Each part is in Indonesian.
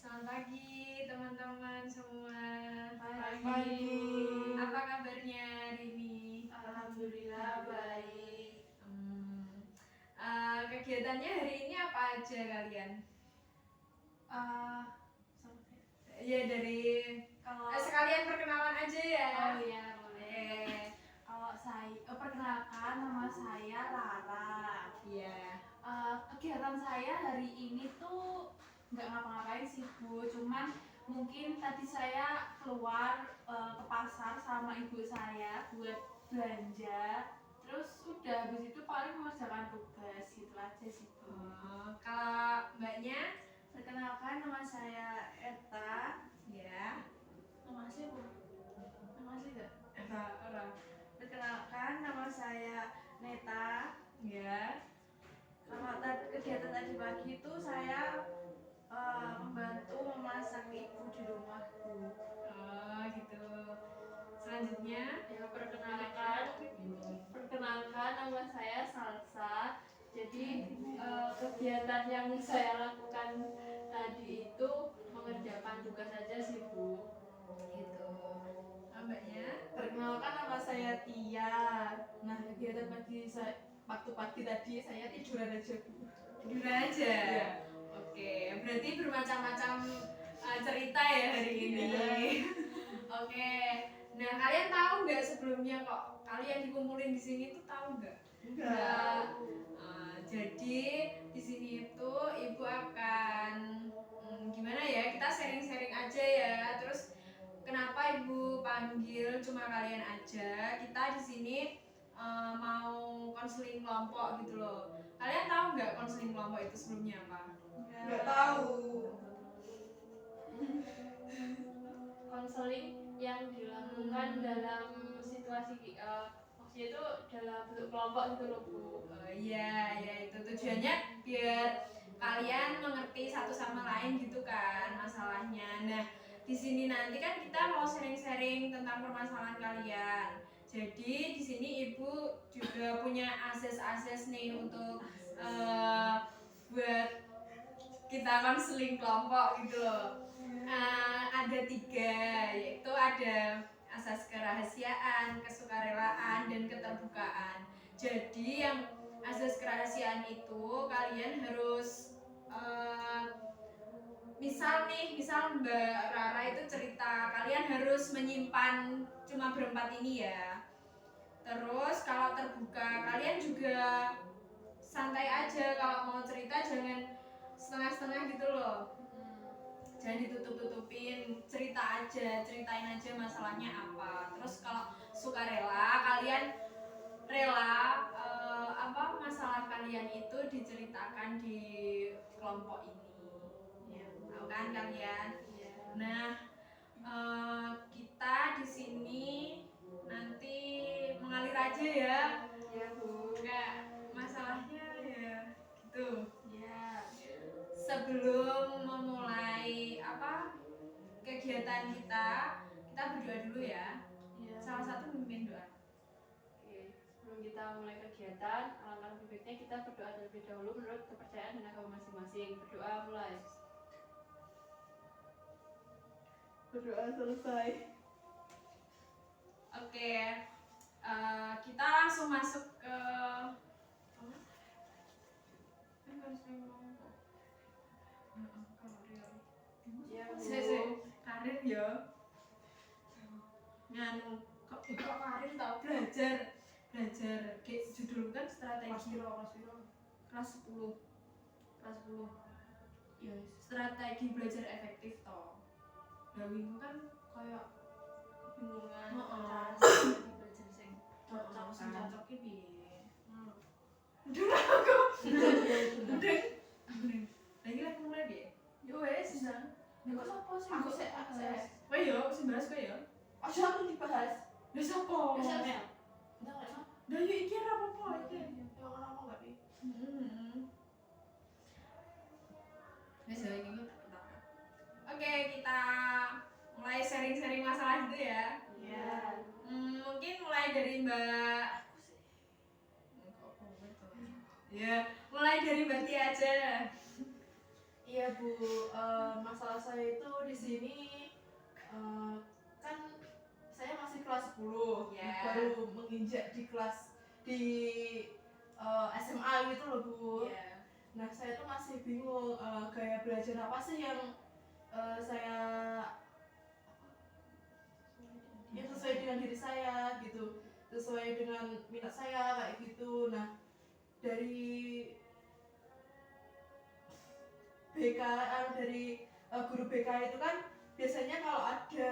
Selamat pagi teman-teman semua. Pagi. Apa kabarnya hari ini? Alhamdulillah baik. Kegiatannya hari ini apa aja kalian? Ya dari sekalian perkenalan aja ya. Oh iya boleh. Kalau saya perkenalkan, nama saya Rara. Iya. Kegiatan saya hari ini tuh nggak ngapa-ngapain sih Bu, cuman mungkin tadi saya keluar ke pasar sama ibu saya buat belanja. Terus udah habis itu paling mengerjakan tugas gitu aja sih Bu. Kalau mbaknya? Perkenalkan, nama saya Eta. Ya. Nama asli Bu? Nama asli gak? Orang. Perkenalkan, nama saya Neta. Ya. Kalau kegiatan tadi pagi itu saya membantu memasak ibu di rumahku. Oh gitu. Selanjutnya Ya, perkenalkan nama saya Salsa. Jadi kegiatan yang saya lakukan tadi itu mengerjakan tugas saja sih Bu. gitu. Mbaknya? Perkenalkan, nama saya Tia. Nah, kegiatan waktu pagi tadi saya tiduran aja Bu. Tiduran aja. Ya. Oke, berarti bermacam-macam cerita ya hari ini. Oke. Nah, kalian tahu nggak sebelumnya kok kalian dikumpulin di sini tuh tahu nggak? Enggak. Jadi di sini itu ibu akan gimana ya? Kita sharing-sharing aja ya. Terus kenapa ibu panggil cuma kalian aja? Kita di sini mau konseling kelompok gitu loh. Kalian tahu nggak konseling kelompok itu sebelumnya apa? Nggak tahu. Konseling yang dilakukan dalam situasi maksudnya itu dalam bentuk kelompok gitu loh Bu. Iya, ya itu tujuannya biar kalian mengerti satu sama lain gitu kan masalahnya. Nah, di sini nanti kan kita mau sharing-sharing tentang permasalahan kalian. Jadi di sini ibu juga punya akses nih untuk buat kita konseling kelompok gitu loh. Ada 3, yaitu ada asas kerahasiaan, kesukarelaan, dan keterbukaan. Jadi yang asas kerahasiaan itu kalian harus misal Mbak Rara itu cerita, kalian harus menyimpan cuma berempat ini ya. Terus kalau terbuka kalian juga santai aja, kalau mau cerita jangan setengah-setengah gitu loh. Jangan ditutup-tutupin, ceritain aja masalahnya apa. Terus kalau sukarela kalian rela masalah kalian itu diceritakan di kelompok ini. Ya, tahu kan kalian? Ya. Nah, kita di sini nanti mengalir aja ya. Ya Bu. Kayak masalahnya ya gitu. Ya. Sebelum memulai kegiatan kita berdoa dulu ya. Salah satu memimpin doa. Oke, sebelum kita mulai kegiatan, alangkah lebih baiknya kita berdoa terlebih dahulu menurut kepercayaan dan agama masing-masing. Berdoa mulai. Berdoa selesai. Oke, kita langsung masuk ke karir ya. Nganu kok karir tau belajar judul kan strategi kelas 10 ya strategi belajar efektif toh. Dawing kan kayak kebingungan cara strategi belajar sing cocok ki piye. Dulu aku. Deng. Lagi lek mulai piye? Yo wes, Nang. Kok sapa sih? Aku sik akses. kowe yo sing bahas kowe yo. Aja aku dibahas. Lah sapa? Enggak enggak. Lah yo iki ora apa-apa iki. Ya ora apa enggak pi. Wes iki pertama. Oke, kita mulai sharing-sharing masalah gitu ya. Iya. Mungkin mulai dari Mbak. Ya, mulai dari Mbak Tia aja. Iya Bu, masalah saya itu di sini kan saya masih kelas 10, Ya. baru menginjak di kelas di SMA gitu loh Bu. Iya. Nah saya tuh masih bingung gaya belajar apa sih yang saya yang sesuai dengan diri saya gitu, sesuai dengan minat saya kayak gitu. Nah dari BK dari guru BK itu kan biasanya kalau ada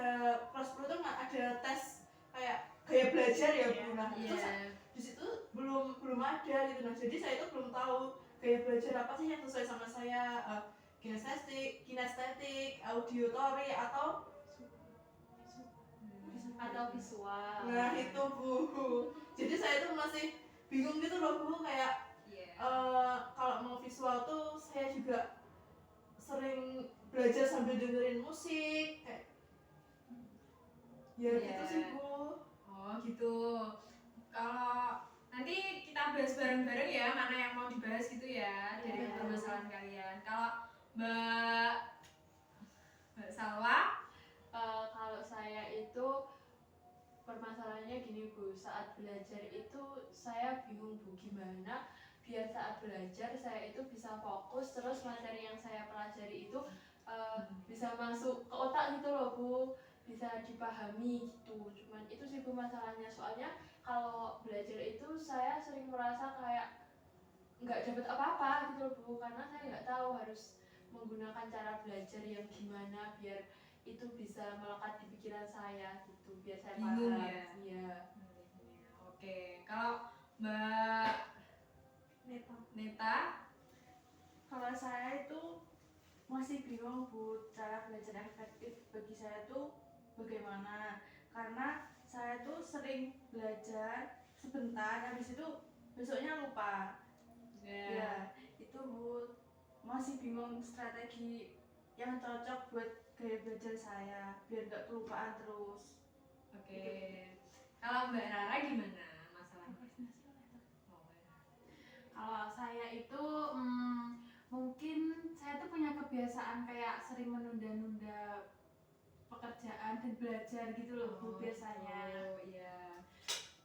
kelas 10 tuh ada tes kayak gaya belajar ya Bu. Nah itu di situ belum ada gitu. Nah jadi saya itu belum tahu gaya belajar apa sih yang sesuai sama saya, kinestetik, auditory atau visual. Nah itu Bu. Jadi saya itu masih bingung gitu loh Bu, kayak kalau mau visual tuh saya juga sering belajar sambil dengerin musik kayak ya gitu sih Bu. Oh gitu. Kalau nanti kita bahas bareng-bareng ya mana yang mau dibahas gitu ya dari permasalahan kalian. Kalau Mbak Salwa, kalau saya itu permasalahannya gini Bu, saat belajar itu saya bingung Bu gimana biar saat belajar saya itu bisa fokus, terus materi yang saya pelajari itu bisa masuk ke otak gitu loh Bu, bisa dipahami gitu. Cuman itu sih Bu masalahnya, soalnya kalau belajar itu saya sering merasa kayak nggak dapat apa-apa gitu loh Bu, karena saya nggak tahu harus menggunakan cara belajar yang gimana biar itu bisa melekat di pikiran saya gitu, biar saya bingung paham. ya? Iya. Oke, kalau Mbak Neta, Kalau saya itu masih bingung Bu, cara belajar yang efektif bagi saya tuh bagaimana, karena saya tuh sering belajar sebentar habis itu besoknya lupa. Ya itu Bu, masih bingung strategi yang cocok buat gaya belajar saya biar gak kelupaan terus. oke. Kalau Mbak Rara gimana masalahnya? Kalau saya itu mungkin saya tuh punya kebiasaan kayak sering menunda-nunda pekerjaan dan belajar gitu loh Bu biasanya. Oh iya.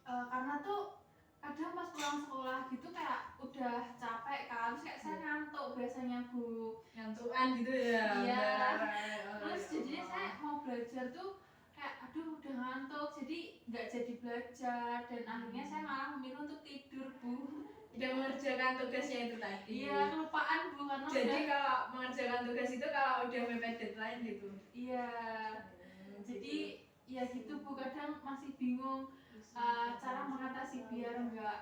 Karena tuh kadang pas pulang sekolah gitu kayak udah capek kan, terus kayak saya ngantuk biasanya Bu. Ngantukan gitu ya? Iya. Mbak. Terus jadinya saya mau belajar tuh kayak aduh udah ngantuk, jadi nggak jadi belajar dan akhirnya saya malah memilih untuk tidur Bu. Tidak mengerjakan tugasnya itu tadi. Iya, kelupaan Bu karena jadi udah, kalau mengerjakan tugas itu kalau udah mepet deadline gitu. iya. Jadi ya gitu Bu, kadang masih bingung cara mengatasi biar nggak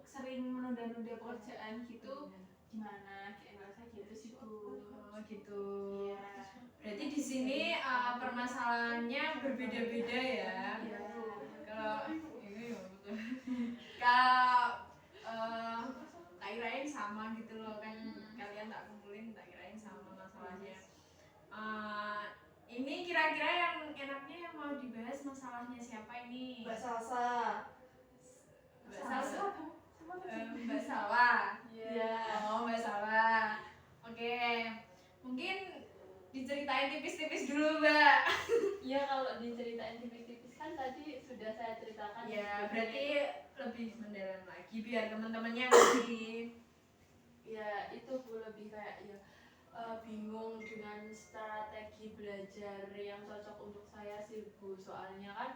sering menunda-nunda pekerjaan gitu gimana, kayak saya gitu sih Bu. Oh gitu. Iya. Berarti di sini permasalahannya berbeda-beda ya. Iya Bu. Kalau ini kalau tak kirain sama gitu loh kan, kalian tak kumpulin tak kirain sama masalahnya. Ini kira-kira yang enaknya yang mau dibahas masalahnya siapa ini? Mbak Salsa. Mbak Salsa. Mbak Salwa. Iya. Oh Mbak Salwa. Oke. Mungkin diceritain tipis-tipis dulu Mbak. Iya, kalau diceritain tipis-tipis kan tadi sudah saya ceritakan. Ya berarti lebih mendalam lagi biar teman-temannya ngerti. Ya itu Bu, lebih kayak ya bingung dengan strategi belajar yang cocok untuk saya sih Bu, soalnya kan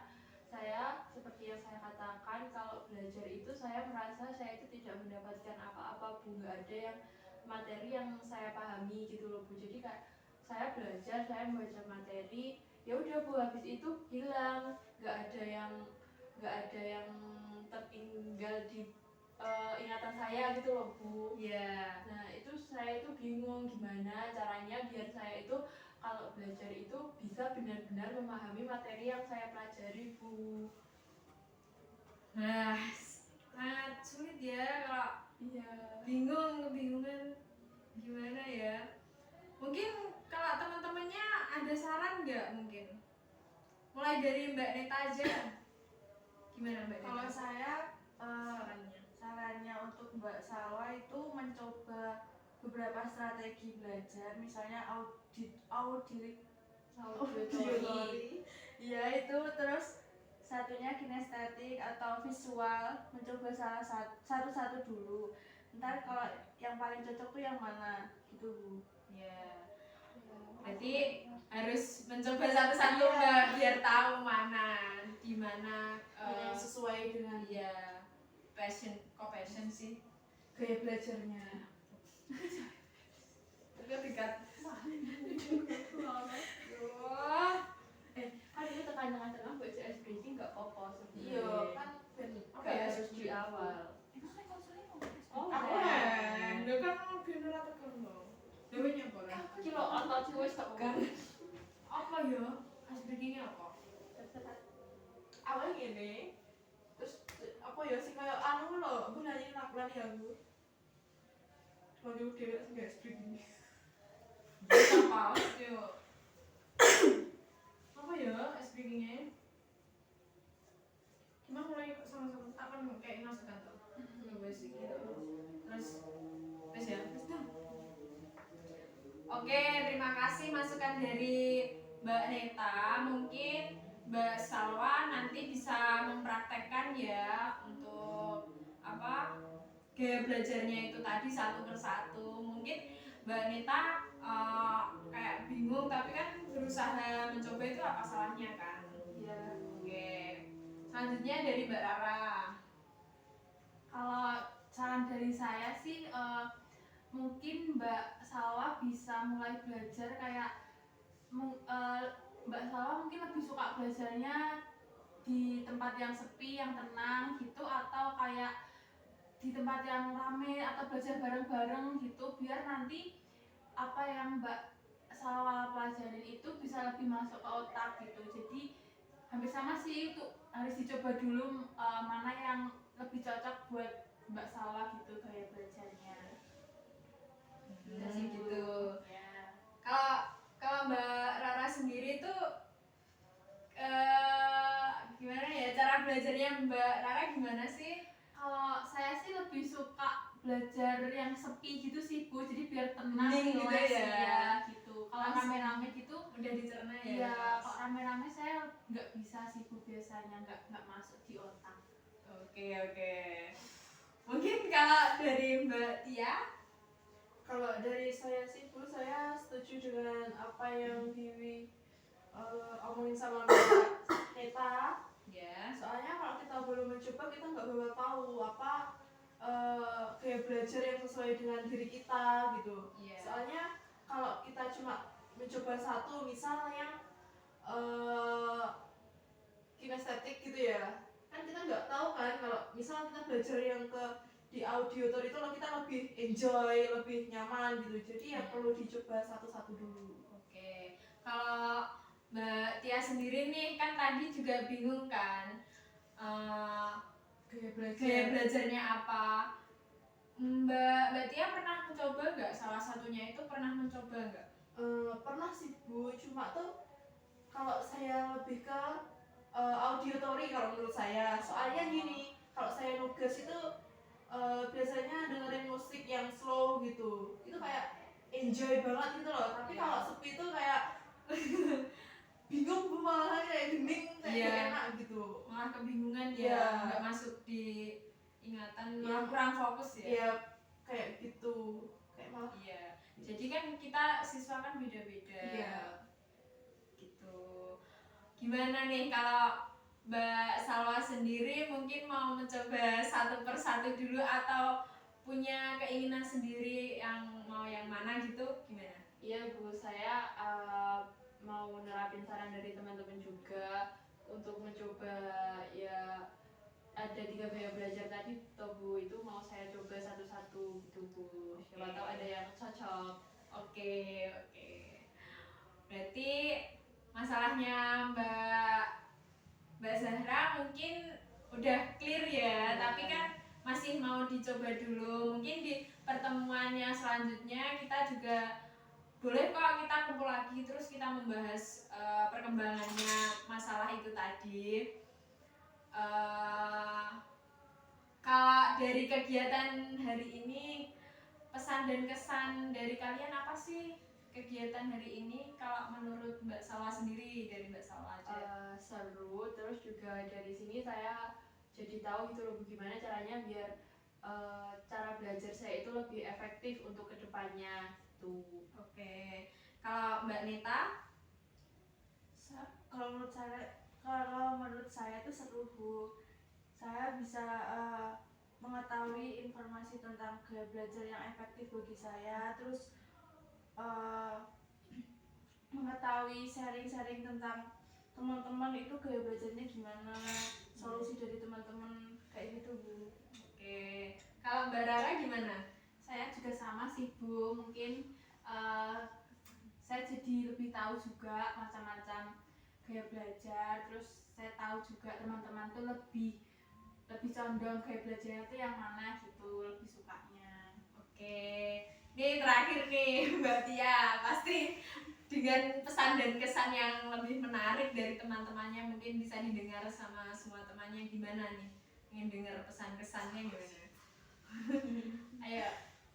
saya seperti yang saya katakan, kalau belajar itu saya merasa saya itu tidak mendapatkan apa-apa Bu, nggak ada yang materi yang saya pahami gitu loh Bu. Jadi kayak saya belajar, saya membaca materi, ya udah Bu, habis itu hilang, nggak ada yang tertinggal di ingatan saya gitu loh Bu. Iya. Nah itu saya itu bingung gimana caranya biar saya itu kalau belajar itu bisa benar-benar memahami materi yang saya pelajari Bu. Nah, sangat sulit ya kalau Iya. bingung, kebingungan gimana ya. Mungkin kalau teman-temannya ada saran nggak mungkin? Mulai dari Mbak Neta aja. Gimana Mbak Neta? Kalau saya sarannya? sarannya untuk Mbak Salwa itu mencoba beberapa strategi belajar, misalnya auditori, ya itu, terus satunya kinestetik atau visual, mencoba satu-satu dulu. Ntar kalau yang paling cocok tuh yang mana gitu Bu. Ya. Berarti harus mencoba satu-satu Mbak biar tahu mana di mana yang sesuai dengan ya passion sih. gaya belajarnya. Tapi dekat. Wah. Kan itu tekanan-tekanan buat CS breaking nggak apa-apa sebenarnya. Iya kan Apa ya? Harus di awal. Emang konselnya mau Oh, Aku Dia kan mau general tekan loh. Dewe apa lah? kilo otot wis tak kan. Apa ya? Ice breakingnya apa? awalnya gini, terus apa ya sih kayak anu loh, aku nanya lani aku. Kalau dewe sih gak speak ini. Apa sih? Apa ya ice breakingnya? Gimana mulai sama-sama akan kayak masukkan tuh? Basic gitu. Terus ya? Oke, terima kasih masukan dari Mbak Neta. Mungkin Mbak Salwa nanti bisa mempraktekkan ya untuk apa gaya belajarnya itu tadi satu persatu. Mungkin Mbak Neta kayak bingung tapi kan berusaha mencoba itu apa salahnya kan? Ya. Oke. Selanjutnya dari Mbak Rara. Kalau saran dari saya sih mungkin Mbak Salwa bisa mulai belajar kayak Mbak Salwa mungkin lebih suka belajarnya di tempat yang sepi, yang tenang gitu, atau kayak di tempat yang rame atau belajar bareng-bareng gitu, biar nanti apa yang Mbak Salwa pelajarin itu bisa lebih masuk ke otak gitu. Jadi hampir sama sih, itu harus dicoba dulu mana yang lebih cocok buat Mbak Salwa gitu gaya belajarnya. Sih gitu. Ya. Kalau Mbak Rara sendiri tuh gimana ya cara belajarnya Mbak Rara gimana sih? Kalau saya sih lebih suka belajar yang sepi gitu sih Bu, jadi biar tenang Hening gitu relax, ya. ya gitu. Kalau rame-rame gitu, Udah dicerna ya? iya kalau rame-rame saya nggak bisa sih Bu, biasanya nggak masuk di otak. Oke. Mungkin kalau dari Mbak Tia? Kalau dari saya sih Bu, saya setuju dengan apa yang omongin sama Mbak Neta. Ya. Soalnya kalau kita belum mencoba, kita nggak bakal tahu apa gaya belajar yang sesuai dengan diri kita gitu. Iya. Soalnya kalau kita cuma mencoba satu, misalnya kinestetik gitu ya, kan kita nggak tahu kan kalau misal kita belajar yang di auditor itu kita lebih enjoy, lebih nyaman gitu. Jadi ya perlu dicoba satu-satu dulu. Oke. Kalau Mbak Tia sendiri nih kan tadi juga bingung kan gaya belajarnya apa? Mbak Tia pernah mencoba nggak? Salah satunya itu pernah mencoba nggak? Pernah sih Bu, cuma tuh kalau saya lebih ke auditory kalau menurut saya. Soalnya gini, kalau saya nugas itu biasanya dengerin musik yang slow gitu, itu kayak enjoy banget gitu loh. Tapi kalau sepi itu kayak bingung Bu, malahan kayak hening, kayak Iya. gak enak gitu. Malah kebingungan Iya. ya, nggak masuk di ingatan, malah Iya. kurang fokus ya. Iya, kayak gitu, kayak malah Iya. Jadi kan kita siswa kan beda-beda. Iya. Gitu. Gimana nih kalau Mbak Salwa sendiri mungkin mau mencoba satu persatu dulu atau punya keinginan sendiri yang mau yang mana gitu, gimana? Iya Bu, saya mau menerapin saran dari teman-teman juga untuk mencoba ya ada 3 gaya belajar tadi toh Bu, itu mau saya coba satu-satu gitu Bu. Siapa tahu ada yang cocok. Oke. Berarti masalahnya Mbak Zahra mungkin udah clear ya, tapi kan masih mau dicoba dulu. Mungkin di pertemuannya selanjutnya kita juga boleh kok kita kumpul lagi terus kita membahas perkembangannya masalah itu tadi. Kalau dari kegiatan hari ini pesan dan kesan dari kalian apa sih kegiatan hari ini kalau menurut Mbak Salwa sendiri, dari Mbak Salwa aja? Seru, terus juga dari sini saya jadi tahu gitu loh gimana caranya biar cara belajar saya itu lebih efektif untuk kedepannya tuh. Oke, kalau Mbak Nita? Kalau menurut saya itu seru Bu. Saya bisa mengetahui informasi tentang gaya belajar yang efektif bagi saya, terus eh, mengetahui sharing-sharing tentang teman-teman itu gaya belajarnya gimana, solusi dari teman-teman kayak gitu Bu. Oke, kalau Mbak Rara gimana? Saya juga sama sih Bu, mungkin saya jadi lebih tahu juga macam-macam gaya belajar, terus saya tahu juga teman-teman tuh lebih condong gaya belajarnya tuh yang mana gitu, lebih sukanya. Oke, ini terakhir nih Mbak Tia, pasti dengan pesan dan kesan yang lebih menarik dari teman-temannya mungkin bisa didengar sama semua temannya. Gimana nih? Ingin dengar pesan kesannya gimana? Ayo,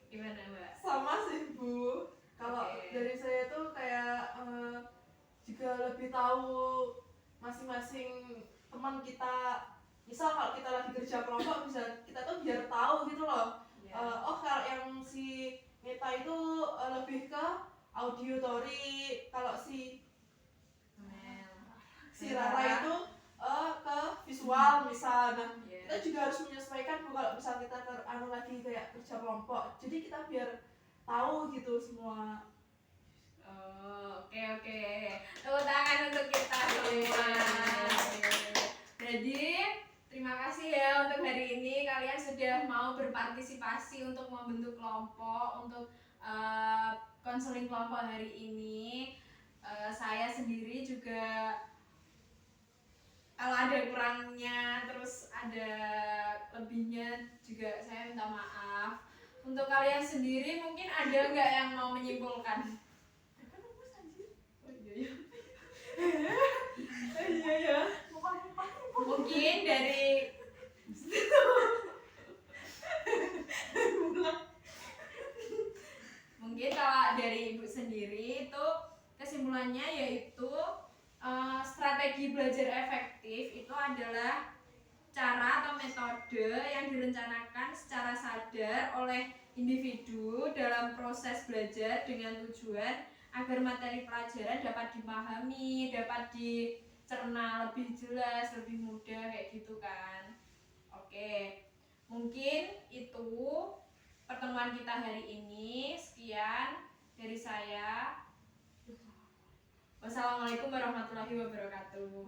gimana Mbak? Sama sih Bu. Kalau Oke. dari saya tuh kayak juga lebih tahu masing-masing teman kita. Misal kalau kita lagi kerja kelompok, bisa kita tuh biar tahu gitu loh. Ya. Oh kalau yang si Nita itu lebih ke auditory, kalau si Rara itu ke visual misal. Nah, Ya. kita juga harus menyesuaikan Bu kalau misal kita lagi kayak kerja kelompok. Jadi kita biar tahu gitu semua. Oh, oke. Tepuk tangan untuk kita semua. Jadi, terima kasih ya untuk hari ini kalian sudah mau berpartisipasi untuk membentuk kelompok, untuk konseling kelompok hari ini. Saya sendiri juga kalau ada kurangnya, terus ada lebihnya juga saya minta maaf. Untuk kalian sendiri mungkin ada nggak yang mau menyimpulkan? Iya. Mungkin dari mungkin kalau dari ibu sendiri itu kesimpulannya yaitu strategi belajar efektif itu adalah cara atau metode yang direncanakan secara sadar oleh individu dalam proses belajar dengan tujuan agar materi pelajaran dapat dipahami, dapat dicerna lebih jelas, lebih mudah kayak gitu kan. Oke, mungkin itu pertemuan kita hari ini. Sekian dari saya. Wassalamualaikum warahmatullahi wabarakatuh.